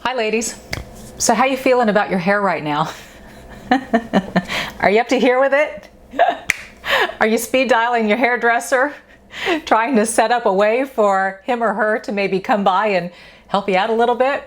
Hi ladies. So how you feeling about your hair right now? Are you up to here with it? Are you speed dialing your hairdresser? Trying to set up a way for him or her to maybe come by and help you out a little bit?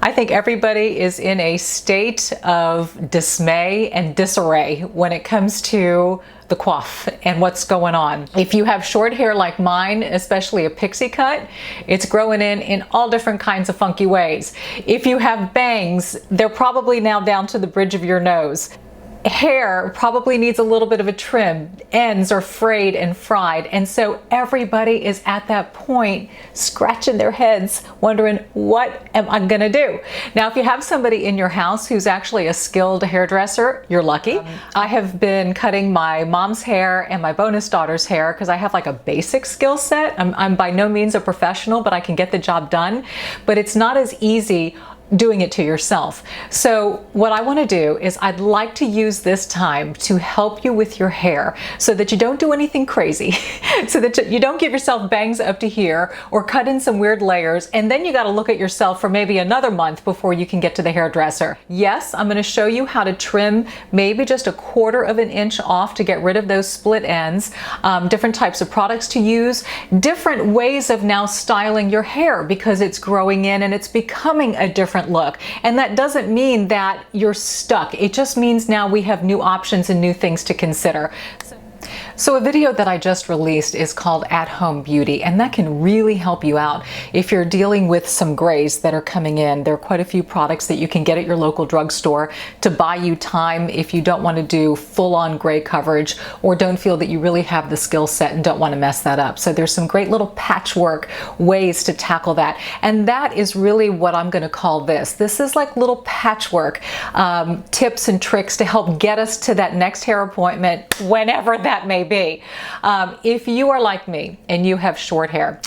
I think everybody is in a state of dismay and disarray when it comes to the coif and what's going on. If you have short hair like mine, especially a pixie cut, it's growing in all different kinds of funky ways. If you have bangs, they're probably now down to the bridge of your nose. Hair probably needs a little bit of a trim. Ends are frayed and fried, and so everybody is at that point scratching their heads wondering, what am I gonna do? Now if you have somebody in your house who's actually a skilled hairdresser, you're lucky. I have been cutting my mom's hair and my bonus daughter's hair because I have like a basic skill set. I'm by no means a professional, but I can get the job done. But it's not as easy doing it to yourself. So what I want to do is I'd like to use this time to help you with your hair so that you don't do anything crazy, so that you don't give yourself bangs up to here or cut in some weird layers, and then you got to look at yourself for maybe another month before you can get to the hairdresser. Yes, I'm going to show you how to trim maybe just 1/4 of an inch off to get rid of those split ends, different types of products to use, different ways of now styling your hair because it's growing in and it's becoming a different look. And that doesn't mean that you're stuck. It just means now we have new options and new things to consider. So a video that I just released is called At Home Beauty, and that can really help you out if you're dealing with some grays that are coming in. There are quite a few products that you can get at your local drugstore to buy you time if you don't want to do full-on gray coverage or don't feel that you really have the skill set and don't want to mess that up. So there's some great little patchwork ways to tackle that, and that is really what I'm going to call this. This is like little patchwork tips and tricks to help get us to that next hair appointment, whenever that may be. If you are like me and you have short hair,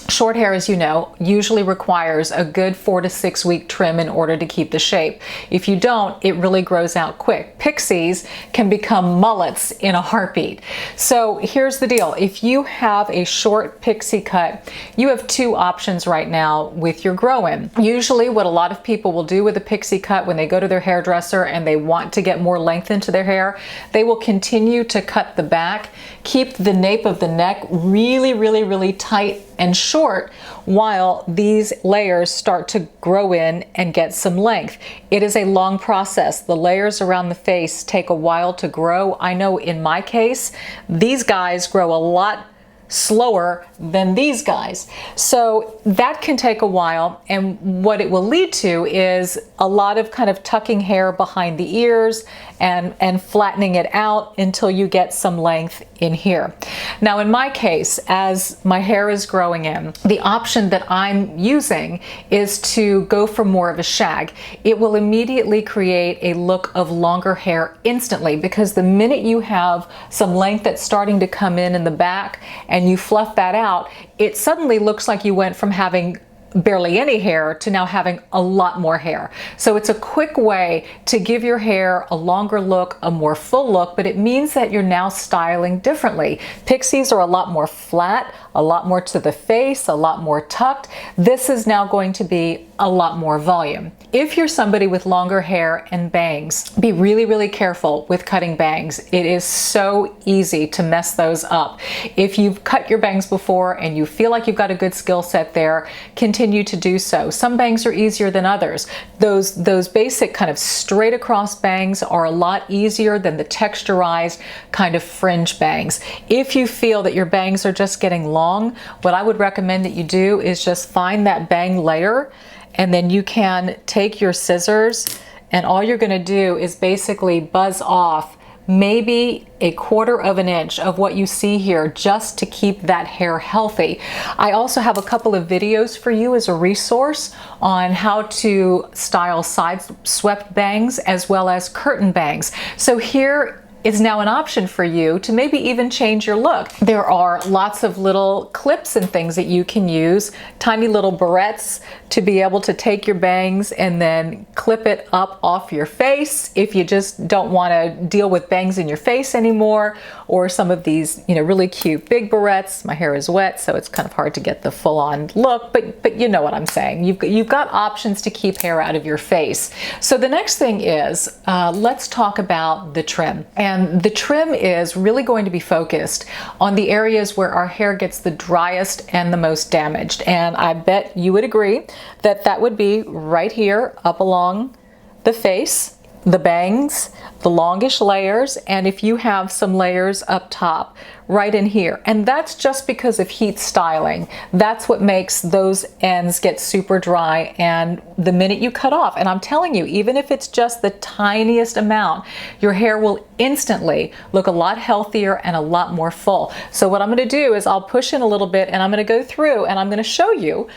as you know, usually requires a good 4 to 6 week trim in order to keep the shape. If you don't, it really grows out quick. Pixies can become mullets in a heartbeat. So here's the deal. If you have a short pixie cut, you have 2 options right now with your grow-in. Usually what a lot of people will do with a pixie cut when they go to their hairdresser and they want to get more length into their hair, they will continue to cut the back, keep the nape of the neck really tight and short while these layers start to grow in and get some length. It is a long process. The layers around the face take a while to grow. I know in my case, these guys grow a lot slower than these guys. So that can take a while, and what it will lead to is a lot of kind of tucking hair behind the ears and flattening it out until you get some length in here. Now in my case, as my hair is growing in, the option that I'm using is to go for more of a shag. It will immediately create a look of longer hair instantly, because the minute you have some length that's starting to come in the back and you fluff that out, it suddenly looks like you went from having barely any hair to now having a lot more hair. So it's a quick way to give your hair a longer look, a more full look, but it means that you're now styling differently. Pixies are a lot more flat, a lot more to the face, a lot more tucked. This is now going to be a lot more volume. If you're somebody with longer hair and bangs, be really careful with cutting bangs. It is so easy to mess those up. If you've cut your bangs before and you feel like you've got a good skill set there, continue to do so. Some bangs are easier than others. Those basic kind of straight across bangs are a lot easier than the texturized kind of fringe bangs. If you feel that your bangs are just getting long, what I would recommend that you do is just find that bang layer, and then you can take your scissors, and all you're going to do is basically buzz off maybe 1/4 of an inch of what you see here, just to keep that hair healthy. I also have a couple of videos for you as a resource on how to style side swept bangs as well as curtain bangs. So here is now an option for you to maybe even change your look. There are lots of little clips and things that you can use, tiny little barrettes to be able to take your bangs and then clip it up off your face if you just don't want to deal with bangs in your face anymore, or some of these, you know, really cute big barrettes. My hair is wet, so it's kind of hard to get the full-on look, but you know what I'm saying. You've got options to keep hair out of your face. So the next thing is, let's talk about the trim. And the trim is really going to be focused on the areas where our hair gets the driest and the most damaged. And I bet you would agree that that would be right here up along the face, the bangs, the longish layers, and if you have some layers up top, right in here. And that's just because of heat styling. That's what makes those ends get super dry and the minute you cut off, and I'm telling you, even if it's just the tiniest amount, your hair will instantly look a lot healthier and a lot more full. So what I'm going to do is I'll push in a little bit and I'm going to go through and I'm going to show you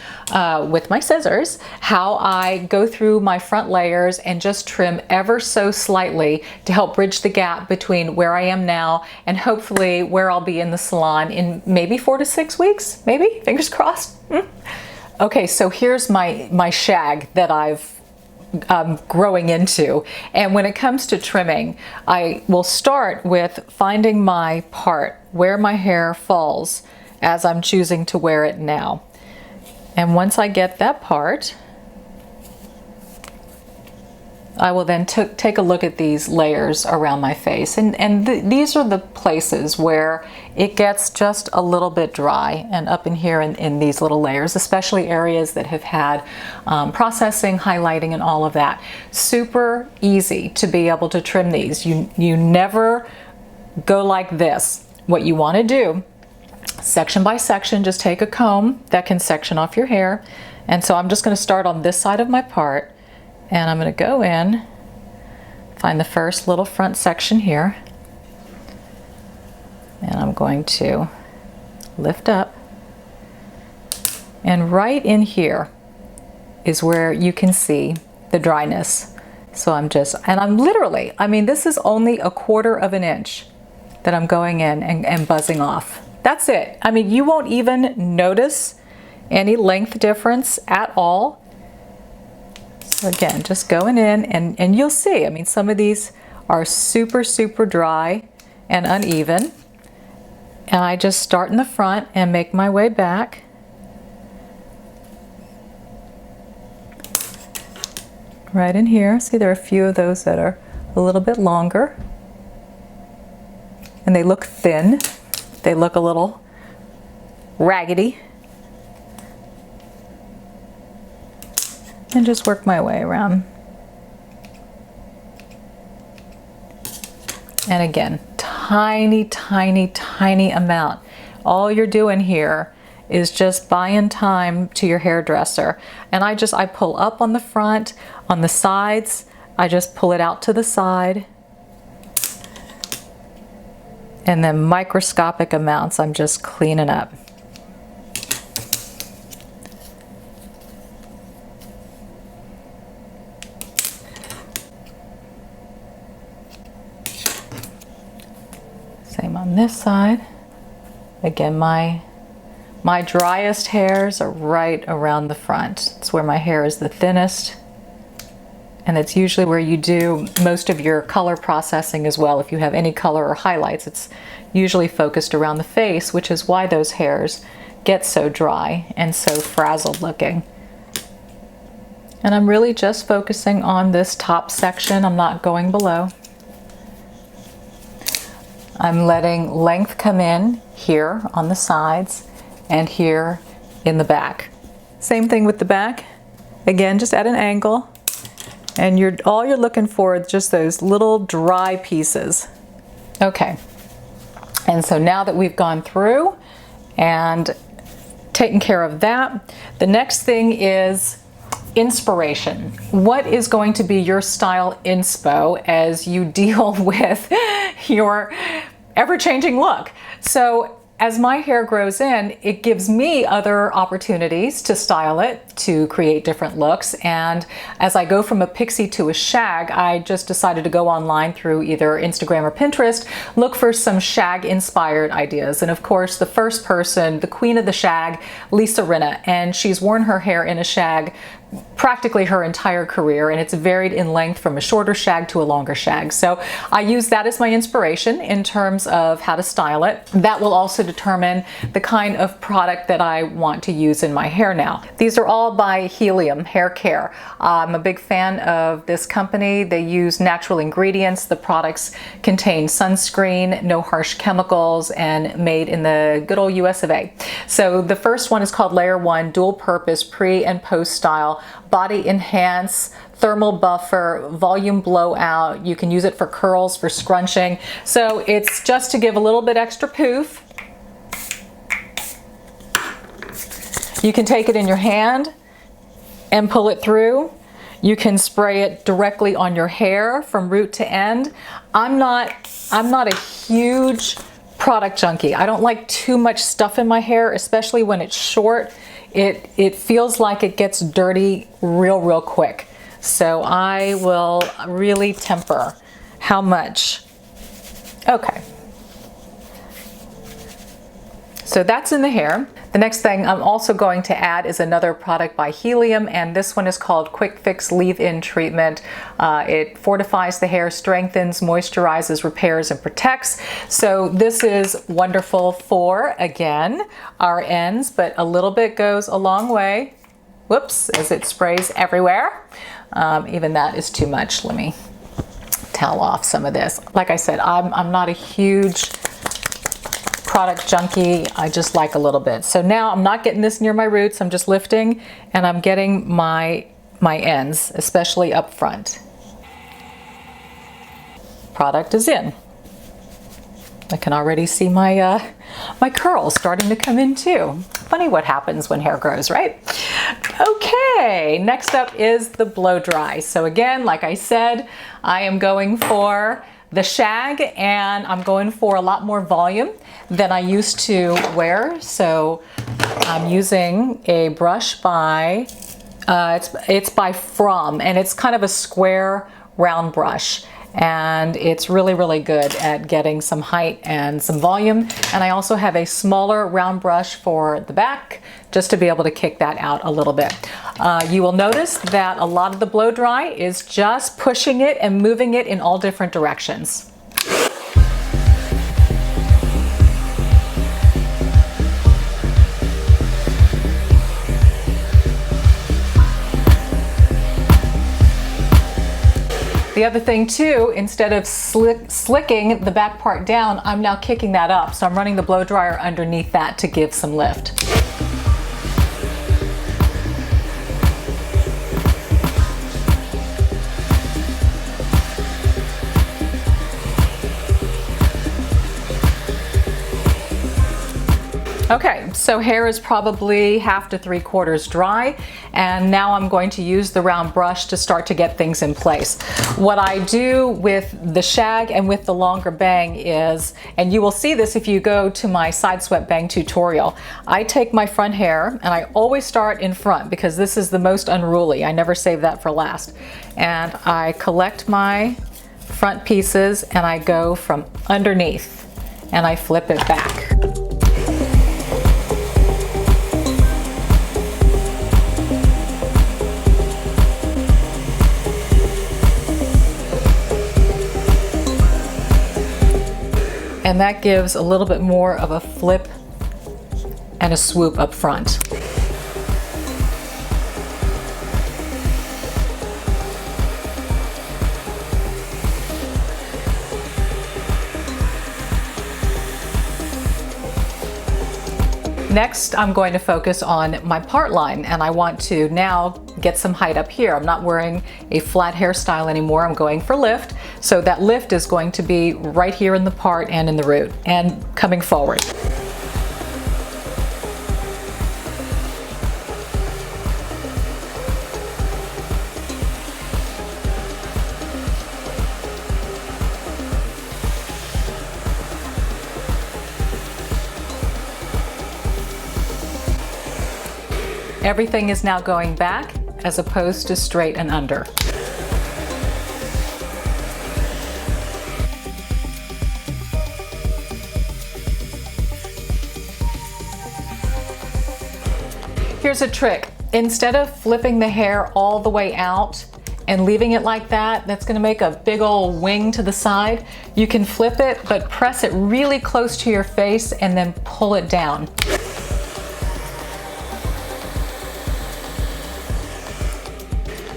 with my scissors how I go through my front layers and just trim ever so slightly to help bridge the gap between where I am now and hopefully where I'll be in the salon in maybe 4 to 6 weeks, maybe, fingers crossed. Okay, so here's my shag that I've growing into. And when it comes to trimming, I will start with finding my part where my hair falls as I'm choosing to wear it now. And once I get that part, I will then take a look at these layers around my face. And these are the places where it gets just a little bit dry, and up in here in these little layers, especially areas that have had processing, highlighting, and all of that. Super easy to be able to trim these. You never go like this. What you want to do, section by section, just take a comb that can section off your hair. And so I'm just going to start on this side of my part. And I'm going to go in, find the first little front section here, and I'm going to lift up. And right in here is where you can see the dryness. So I'm literally, I mean, this is only 1/4 of an inch that I'm going in and buzzing off. That's it. I mean, you won't even notice any length difference at all. Again, just going in and you'll see, I mean, some of these are super, super dry and uneven. And I just start in the front and make my way back. Right in here. See, there are a few of those that are a little bit longer. And they look thin. They look a little raggedy. And just work my way around. And again, tiny, tiny, tiny amount. All you're doing here is just buying time to your hairdresser. And I pull up on the front, on the sides, I just pull it out to the side. And then microscopic amounts I'm just cleaning up. Same on this side. Again, my driest hairs are right around the front. It's where my hair is the thinnest. And it's usually where you do most of your color processing as well. If you have any color or highlights, it's usually focused around the face, which is why those hairs get so dry and so frazzled looking. And I'm really just focusing on this top section. I'm not going below. I'm letting length come in here on the sides and here in the back. Same thing with the back. Again, just at an angle. And all you're looking for is just those little dry pieces. Okay. And so now that we've gone through and taken care of that, the next thing is inspiration. What is going to be your style inspo as you deal with your ever-changing look? So as my hair grows in, it gives me other opportunities to style it, to create different looks. And as I go from a pixie to a shag, I just decided to go online through either Instagram or Pinterest, look for some shag inspired ideas. And of course, the first person, the queen of the shag, Lisa Rinna, and she's worn her hair in a shag practically her entire career, and it's varied in length from a shorter shag to a longer shag. So I use that as my inspiration in terms of how to style it. That will also determine the kind of product that I want to use in my hair now. These are all by Healium Hair Care. I'm a big fan of this company. They use natural ingredients. The products contain sunscreen, no harsh chemicals, and made in the good old US of A. So the first one is called Layer 1 Dual Purpose Pre and Post Style Body Enhance, Thermal Buffer, Volume Blowout. You can use it for curls, for scrunching. So it's just to give a little bit extra poof. You can take it in your hand and pull it through. You can spray it directly on your hair from root to end. I'm not a huge product junkie. I don't like too much stuff in my hair, especially when it's short. It feels like it gets dirty real quick. So I will really temper how much. Okay. So that's in the hair. The next thing I'm also going to add is another product by Healium, and this one is called Quick Fix Leave-In Treatment. It fortifies the hair, strengthens, moisturizes, repairs, and protects. So this is wonderful for, again, our ends, but a little bit goes a long way. Whoops, as it sprays everywhere. Even that is too much. Let me towel off some of this. Like I said, I'm not a huge product junkie. I just like a little bit. So now I'm not getting this near my roots. I'm just lifting and I'm getting my ends, especially up front. Product is in. I can already see my curls starting to come in too. Funny what happens when hair grows, right? Okay, next up is the blow dry. So again, like I said, I am going for the shag, and I'm going for a lot more volume than I used to wear. So I'm using a brush by, it's by Fromm, and it's kind of a square round brush. And it's really good at getting some height and some volume. And I also have a smaller round brush for the back, just to be able to kick that out a little bit. You will notice that a lot of the blow dry is just pushing it and moving it in all different directions. The other thing too, instead of slicking the back part down, I'm now kicking that up. So I'm running the blow dryer underneath that to give some lift. Okay, so hair is probably 1/2 to 3/4 dry, and now I'm going to use the round brush to start to get things in place. What I do with the shag and with the longer bang is, and you will see this if you go to my side swept bang tutorial, I take my front hair and I always start in front because this is the most unruly. I never save that for last. And I collect my front pieces and I go from underneath and I flip it back. And that gives a little bit more of a flip and a swoop up front. Next, I'm going to focus on my part line, and I want to now get some height up here. I'm not wearing a flat hairstyle anymore. I'm going for lift. So that lift is going to be right here in the part and in the root and coming forward. Everything is now going back as opposed to straight and under. Here's a trick. Instead of flipping the hair all the way out and leaving it like that, that's gonna make a big old wing to the side. You can flip it, but press it really close to your face and then pull it down.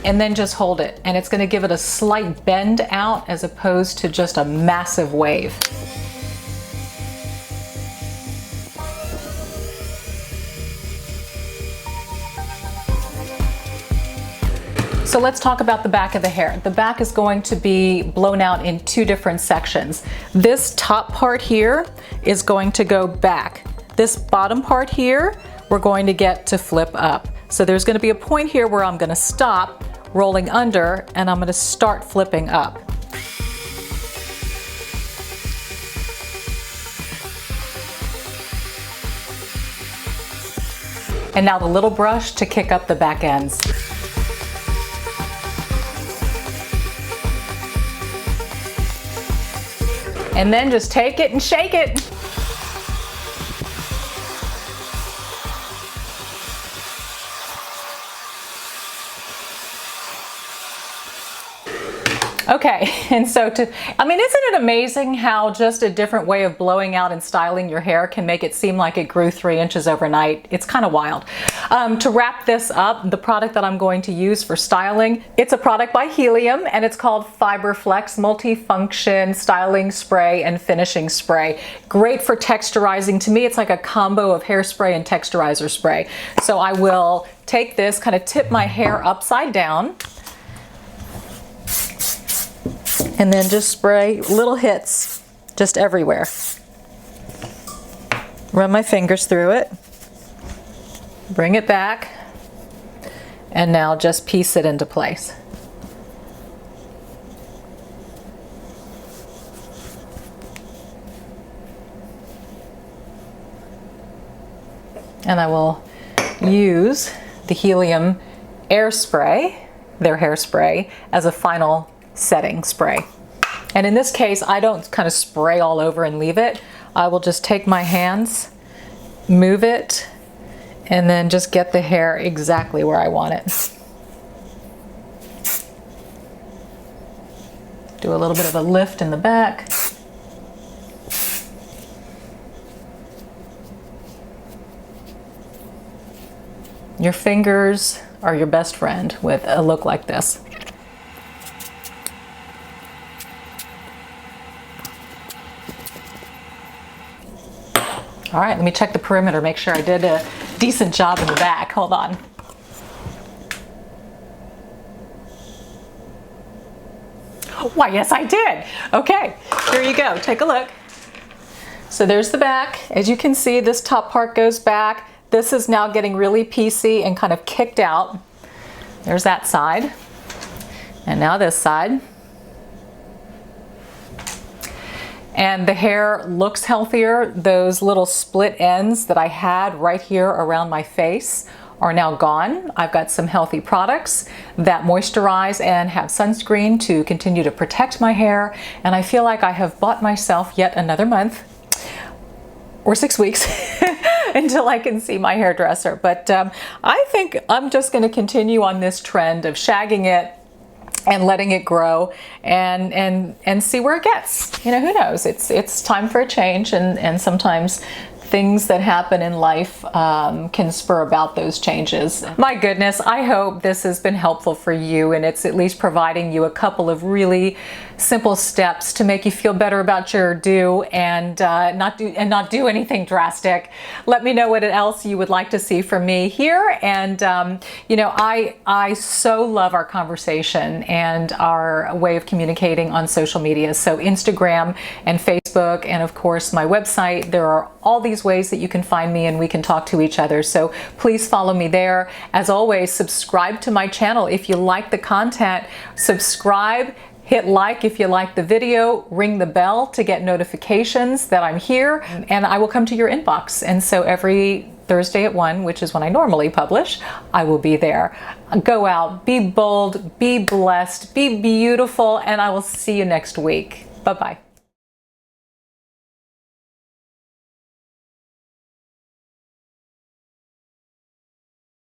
And then just hold it. And it's gonna give it a slight bend out as opposed to just a massive wave. So let's talk about the back of the hair. The back is going to be blown out in two different sections. This top part here is going to go back. This bottom part here, we're going to get to flip up. So there's going to be a point here where I'm going to stop rolling under and I'm going to start flipping up. And now the little brush to kick up the back ends. And then just take it and shake it. Okay, and so isn't it amazing how just a different way of blowing out and styling your hair can make it seem like it grew 3 inches overnight? It's kind of wild. To wrap this up, the product that I'm going to use for styling, it's a product by Healium and it's called FibreFlex Multifunction Styling Spray and Finishing Spray. Great for texturizing. To me, it's like a combo of hairspray and texturizer spray. So I will take this, kind of tip my hair upside down, and then just spray little hits just everywhere. Run my fingers through it, bring it back, and now just piece it into place. And I will use the Healium air spray, their hairspray, as a final setting spray. And in this case, I don't kind of spray all over and leave it. I will just take my hands, move it, and then just get the hair exactly where I want it. Do a little bit of a lift in the back. Your fingers are your best friend with a look like this. All right, let me check the perimeter, make sure I did a decent job in the back. Hold on. Why, yes, I did. Okay, here you go. Take a look. So there's the back. As you can see, this top part goes back. This is now getting really piecey and kind of kicked out. There's that side. And now this side. And the hair looks healthier. Those little split ends that I had right here around my face are now gone. I've got some healthy products that moisturize and have sunscreen to continue to protect my hair. And I feel like I have bought myself yet another month or 6 weeks until I can see my hairdresser. But I think I'm just gonna continue on this trend of shagging it and letting it grow and see where it gets. You know, who knows? It's time for a change, and sometimes things that happen in life can spur about those changes. My goodness, I hope this has been helpful for you, and it's at least providing you a couple of really simple steps to make you feel better about your do and not do anything drastic. Let me know what else you would like to see from me here, and you know, I so love our conversation and our way of communicating on social media. So Instagram and Facebook, and of course my website. There are all these ways that you can find me and we can talk to each other. So please follow me there. As always, subscribe to my channel if you like the content. Subscribe. Hit like if you like the video, ring the bell to get notifications that I'm here, and I will come to your inbox. And so every Thursday at 1, which is when I normally publish, I will be there. Go out, be bold, be blessed, be beautiful, and I will see you next week. Bye-bye.